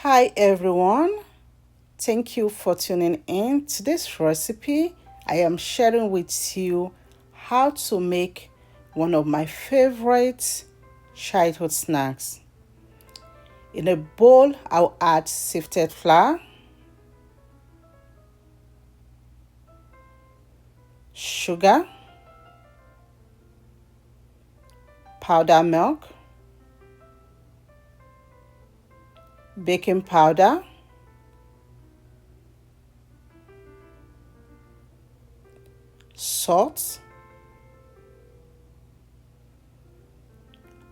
Hi everyone, thank you for tuning in to this recipe. I am sharing with you how to make one of my favorite childhood snacks. In a bowl, I'll add sifted flour, sugar, powdered milk, baking powder, salt.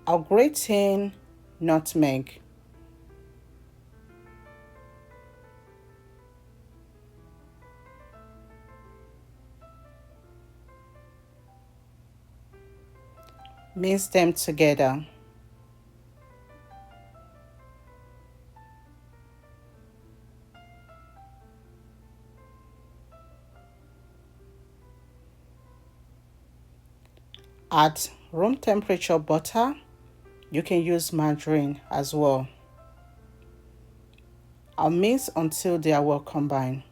I'll grate in nutmeg. Mix them together. Add room temperature butter. You can use margarine as well. I'll mix until they are well combined.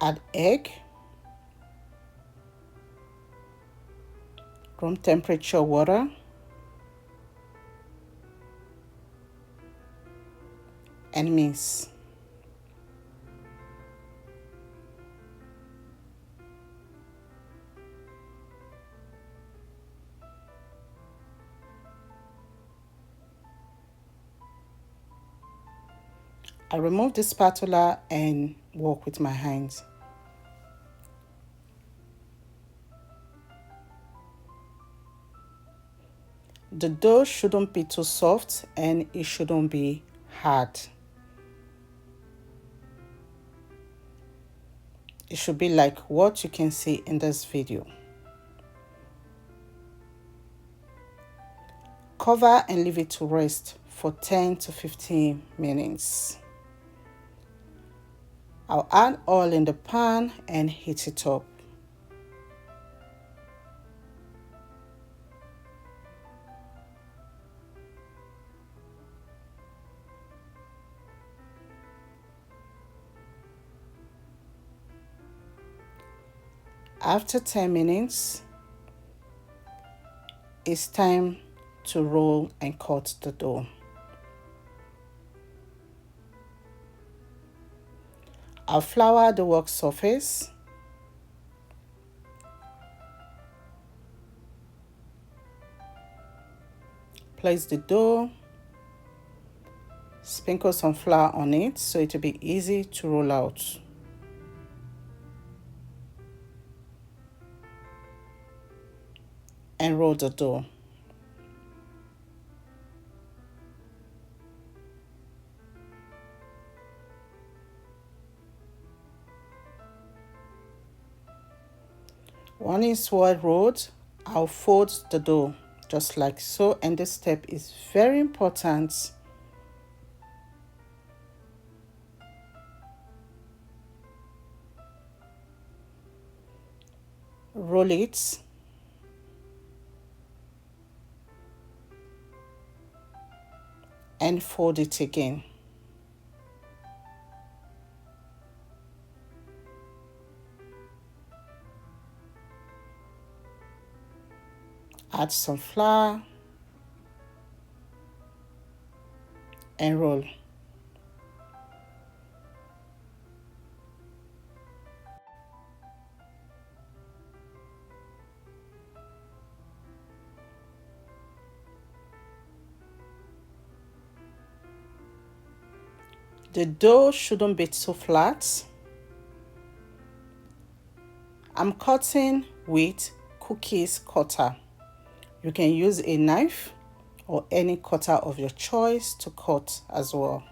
Add egg, room temperature water, and mix. I remove the spatula and work with my hands. The dough shouldn't be too soft and it shouldn't be hard. It should be like what you can see in this video. Cover and leave it to rest for 10 to 15 minutes. I'll add oil in the pan and heat it up. After 10 minutes, it's time to roll and cut the dough. I'll flour the work surface. Place the dough. Sprinkle some flour on it so it will be easy to roll out. And roll the dough. When it's well rolled, I'll fold the dough just like so, and this step is very important. Roll it. And fold it again. Add some flour and roll. The dough shouldn't be too flat. I'm cutting with cookies cutter. You can use a knife or any cutter of your choice to cut as well.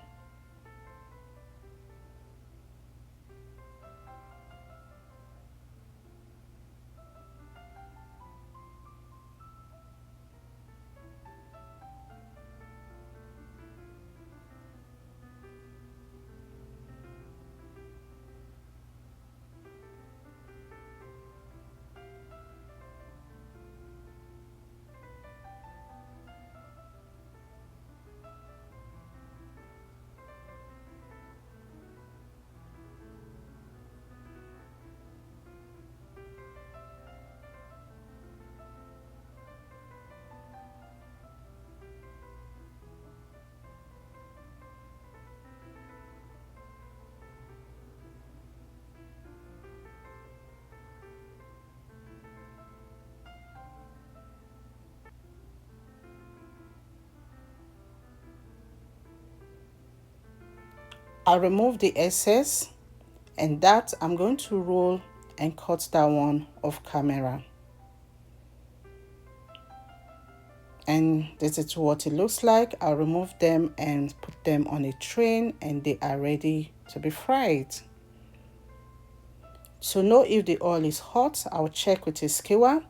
I'll remove the excess, and that I'm going to roll and cut that one off camera. And this is what it looks like. I'll remove them and put them on a train, and they are ready to be fried. To know if the oil is hot, I'll check with a skewer.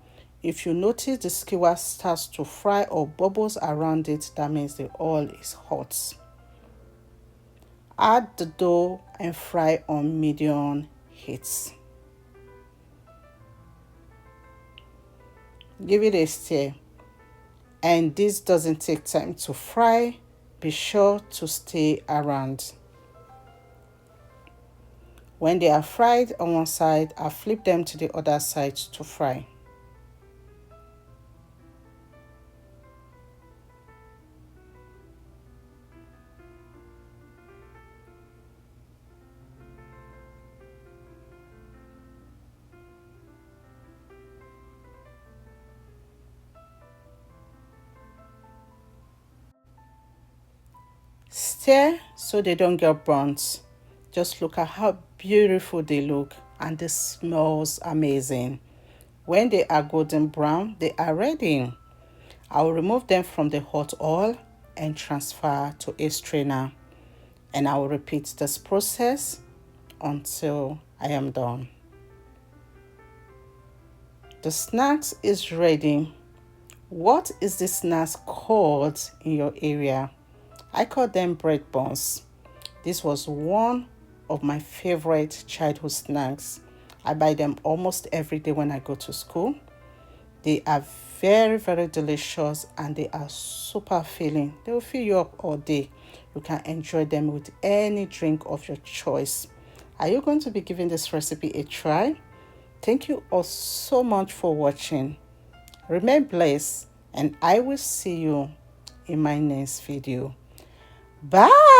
If you notice the skewer starts to fry or bubbles around it, that means the oil is hot. Add the dough and fry on medium heat. Give it a stir. And this doesn't take time to fry. Be sure to stay around. When they are fried on one side, I'll flip them to the other side to fry. Stir so they don't get burnt. Just look at how beautiful they look, and this smells amazing. When they are golden brown, they are ready. I will remove them from the hot oil and transfer to a strainer, and I will repeat this process until I am done. The snacks is ready. What is the snacks called in your area? I call them bread buns. This was one of my favorite childhood snacks. I buy them almost every day when I go to school. They are very, very delicious, and they are super filling. They will fill you up all day. You can enjoy them with any drink of your choice. Are you going to be giving this recipe a try? Thank you all so much for watching. Remain blessed, and I will see you in my next video. Bye.